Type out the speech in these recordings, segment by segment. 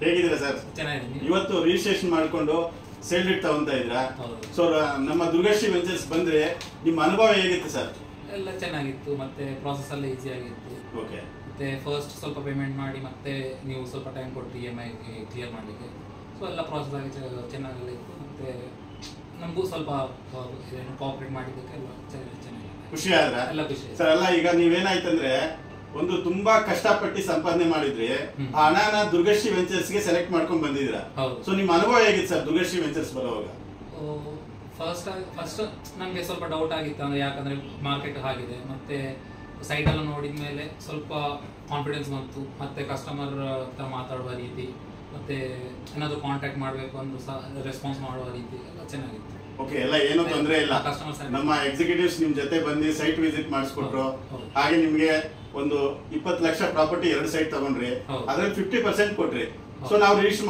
ಹೇಗಿದ್ದೀರಾ ಸರ್? ಚೆನ್ನಾಗಿದ್ದೀನಿ. ಇವತ್ತು ರಿಜಿಸ್ಟ್ರೇಷನ್ ಮಾಡಿಕೊಂಡು ಸೇಲ್ ಡೀಡ್ ತಗೊಂತಾ ಇದ್ರಾ? ಸೊ ನಮ್ಮ ದುರ್ಗಶ್ರೀ ವೆಂಚರ್ಸ್ ಬಂದ್ರೆ ನಿಮ್ಮ ಅನುಭವ ಹೇಗಿತ್ತು ಸರ್? ಎಲ್ಲ ಚೆನ್ನಾಗಿತ್ತು, ಮತ್ತೆ ಪ್ರಾಸೆಸ್ ಎಲ್ಲ ಈಸಿ ಆಗಿತ್ತು. ಓಕೆ. ಮತ್ತೆ ಫಸ್ಟ್ ಸ್ವಲ್ಪ ಪೇಮೆಂಟ್ ಮಾಡಿ ಮತ್ತೆ ನೀವು ಸ್ವಲ್ಪ ಟೈಮ್ ಕೊಟ್ಟು EMI ಕ್ಲಿಯರ್ ಮಾಡಲಿಕ್ಕೆ. ಸೊ ಎಲ್ಲ ಪ್ರಾಸೆಸ್ ಆಗಿ ಚೆನ್ನಾಗೆಲ್ಲ ಇತ್ತು. ಮತ್ತೆ ನಮಗೂ ಸ್ವಲ್ಪ ಕೋಆಪರೇಟ್ ಮಾಡಿದ್ದಕ್ಕೆ ಎಲ್ಲ ಚೆನ್ನಾಗಿದೆ. ಖುಷಿ ಆದ್ರ? ಎಲ್ಲ ಖುಷಿ ಸರ್. ಅಲ್ಲ, ಈಗ ನೀವೇನಾಯ್ತಂದ್ರೆ ಒಂದು ತುಂಬಾ ಕಷ್ಟಪಟ್ಟು ಸಂಪಾದನೆ ಮಾಡಿದ್ರಿ, ಆ ಹಣನ ದುರ್ಗಶ್ರೀ ವೆಂಚರ್ಸ್ ಗೆ ಸೆಲೆಕ್ಟ್ ಮಾಡ್ಕೊಂಡು ಬಂದಿದ್ದೀರಾ. ಸೊ ನಿಮ್ಮ ಅನುಭವ ಹೇಗಿತ್ತು ಸರ್ ದುರ್ಗಶ್ರೀ ವೆಂಚರ್ಸ್ ಬರುವಾಗ? ಫಸ್ಟ್ ನಮಗೆ ಸ್ವಲ್ಪ ಡೌಟ್ ಆಗಿತ್ತು, ಅಂದ್ರೆ ಯಾಕಂದ್ರೆ ಮಾರ್ಕೆಟ್ ಆಗಿದೆ, ಮತ್ತೆ ಸೈಟ್ ಎಲ್ಲ ನೋಡಿದ ಮೇಲೆ ಸ್ವಲ್ಪ ಕಾನ್ಫಿಡೆನ್ಸ್ ಬಂತು. ಮತ್ತೆ ಕಸ್ಟಮರ್ ಹತ್ರ ಮಾತಾಡುವ ರೀತಿ, ಮತ್ತೆ ಏನಾದ್ರು ಕಾಂಟ್ಯಾಕ್ಟ್ ಮಾಡಬೇಕು ಅಂದ್ರೆ ಸಹ ರೆಸ್ಪಾನ್ಸ್ ಮಾಡುವ ರೀತಿ ಎಲ್ಲ ಚೆನ್ನಾಗಿತ್ತು. ಓಕೆ. ಎಲ್ಲ ಏನೂ ತೊಂದರೆ ಇಲ್ಲ. ನಮ್ಮ ಎಕ್ಸಿಕ್ಯೂಟಿವ್ಸ್ ನಿಮ್ ಜೊತೆ ಬಂದು ಸೈಟ್ ವಿಸಿಟ್ ಮಾಡಿಸ್ಕೊಟ್ರು. ಹಾಗೆ ನಿಮ್ಗೆ ಒಂದು 20 ಲಕ್ಷ ಪ್ರಾಪರ್ಟಿ 2 ಸೈಟ್ ತಗೊಂಡ್ರಿ, ಅದ್ರಲ್ಲಿ 50% ಕೊಟ್ರಿ. ಸೊ ನಾವು ರಿಜಿಸ್ಟರ್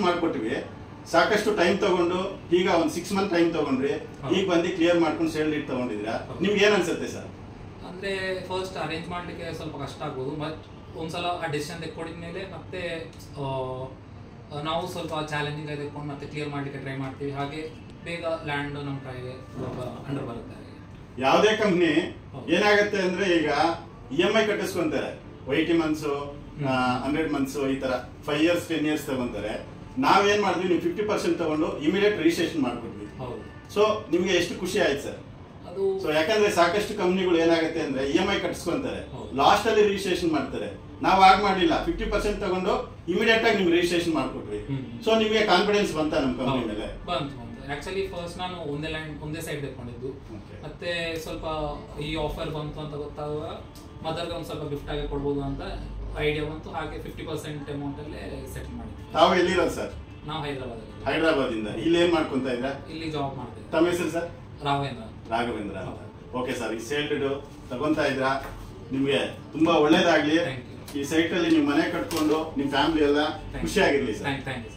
ಮಾಡ್ಕೊಡ್ತೀವಿ. ಸಾಕಷ್ಟು ಟೈಮ್ ತಗೊಂಡು ಈಗ ಒಂದು 6 ಮಂತ್ ಟೈಮ್ ತಗೊಂಡ್ರಿ, ಈಗ ಬಂದು ಕ್ಲಿಯರ್ ಮಾಡ್ಕೊಂಡು ಸೇಲ್ ಡೀಡ್ ತಗೊಂಡಿದ್ದೀರಾ. ನಿಮ್ಗೆ ಏನ್ ಅನ್ಸುತ್ತೆ ಸರ್? ಅಂದ್ರೆ ಫಸ್ಟ್ ಅರೇಂಜ್ ಮಾಡ್ಲಿಕ್ಕೆ ಸ್ವಲ್ಪ ಕಷ್ಟ ಆಗ್ಬೋದು, ಬಟ್ ಒಂದ್ಸಲ ಆ ಡಿಸಿಷನ್ ತೆಕ್ಕೊಂಡಿದ್ಮೇಲೆ ಮತ್ತೆ ನಾವು ಸ್ವಲ್ಪ ಚಾಲೆಂಜಿಂಗ್ ಆಗಿ ತೆಕ್ಕೊಂಡು ಮತ್ತೆ ಕ್ಲಿಯರ್ ಮಾಡ್ಲಿಕ್ಕೆ ಟ್ರೈ ಮಾಡ್ತೀವಿ. ಹಾಗೆ ಬೇಗ ಲ್ಯಾಂಡ್ ನಮ್ಮ ಕೈಗೆ ಅಂಡರ್ ಬರುತ್ತೆ. ಯಾವುದೇ ಕಂಪ್ನಿ ಏನಾಗುತ್ತೆ ಅಂದ್ರೆ ಈಗ EMI ಕಟ್ಟಿಸ್ಕೊಂತಾರೆ, 80 ಮಂತ್ಸ್ 100 ಮಂತ್ಸ್ ಈ ತರ 5 years 10 years ತಗೊಂತಾರೆ. ನಾವೇನ್ ಮಾಡಿದ್ವಿ, ನೀವು 50% ತಗೊಂಡು ಇಮಿಡಿಯೇಟ್ ರಿಜಿಸ್ಟ್ರೇಷನ್ ಮಾಡ್ಕೊಟ್ವಿ. ಸೊ ನಿಮ್ಗೆ ಎಷ್ಟು ಖುಷಿ ಆಯ್ತು ಸರ್? ಸೊ ಯಾಕಂದ್ರೆ ಸಾಕಷ್ಟು ಕಂಪ್ನಿಗಳು ಏನಾಗುತ್ತೆ ಅಂದ್ರೆ EMI ಕಟ್ಟಿಸ್ಕೊಂತಾರೆ, ಲಾಸ್ಟ್ ಅಲ್ಲಿ ರಿಜಿಸ್ಟ್ರೇಷನ್ ಮಾಡ್ತಾರೆ. ನಾವು ಆಗ ಮಾಡಲಿಲ್ಲ, 50% ತಗೊಂಡು ಇಮಿಡಿಯೇಟ್ ಆಗಿ ನಿಮ್ಗೆ ರಿಜಿಸ್ಟ್ರೇಷನ್ ಮಾಡ್ಕೊಟ್ವಿ. ಸೊ ನಿಮ್ಗೆ ಕಾನ್ಫಿಡೆನ್ಸ್ ಬಂತ ನಮ್ಮ ಕಂಪ್ನಿ ಮೇಲೆ? ಆಕ್ಚುಲಿ ಫಸ್ಟ್ ನಾನು ಒಂದೇ ಸೈಡ್ ತೆಕ್ಕೊಂಡಿದ್ದು, ಮತ್ತೆ ಸ್ವಲ್ಪ ಈ ಆಫರ್ ಬಂತು ಅಂತ ಗೊತ್ತಾಗುವಾಗ ಮದರ್ಗೆ ಒಂದು ಸ್ವಲ್ಪ ಗಿಫ್ಟ್ ಆಗಿ ಕೊಡ್ಬೋದು ಅಂತ ಐಡಿಯಾ ಬಂತು. ಹಾಗೆ 50% ಅಮೌಂಟ್ ಅಲ್ಲೇ ಸೆಟಲ್ ಮಾಡಿದ್ವಿ. ತಾವು ಎಲ್ಲಿರೋದು ಸರ್? ನಾವು ಹೈದರಾಬಾದ್ ಇಂದ. ಇಲ್ಲಿ ಏನ್ ಮಾಡ್ಕೊಂತ ಇದ್ರ? ಇಲ್ಲಿ ಜಾಬ್ ಮಾಡ್ತೇವೆ. ತಮ್ಮ ಹೆಸರು ಸರ್? ರಾಘವೇಂದ್ರ ಅಂತ. Okay sir. ಈ ಸೇಲ್ ಡೀಡ್ ತಗೊಂತಾ ಇದ್ರ, ನಿಮ್ಗೆ ತುಂಬಾ ಒಳ್ಳೇದಾಗ್ಲಿ. ಈ ಸೈಟ್ ಅಲ್ಲಿ ನೀವು ಮನೆ ಕಟ್ಕೊಂಡು ನಿಮ್ ಫ್ಯಾಮಿಲಿ ಎಲ್ಲ ಖುಷಿಯಾಗಿರ್ಲಿ ಸರ್. Thank you.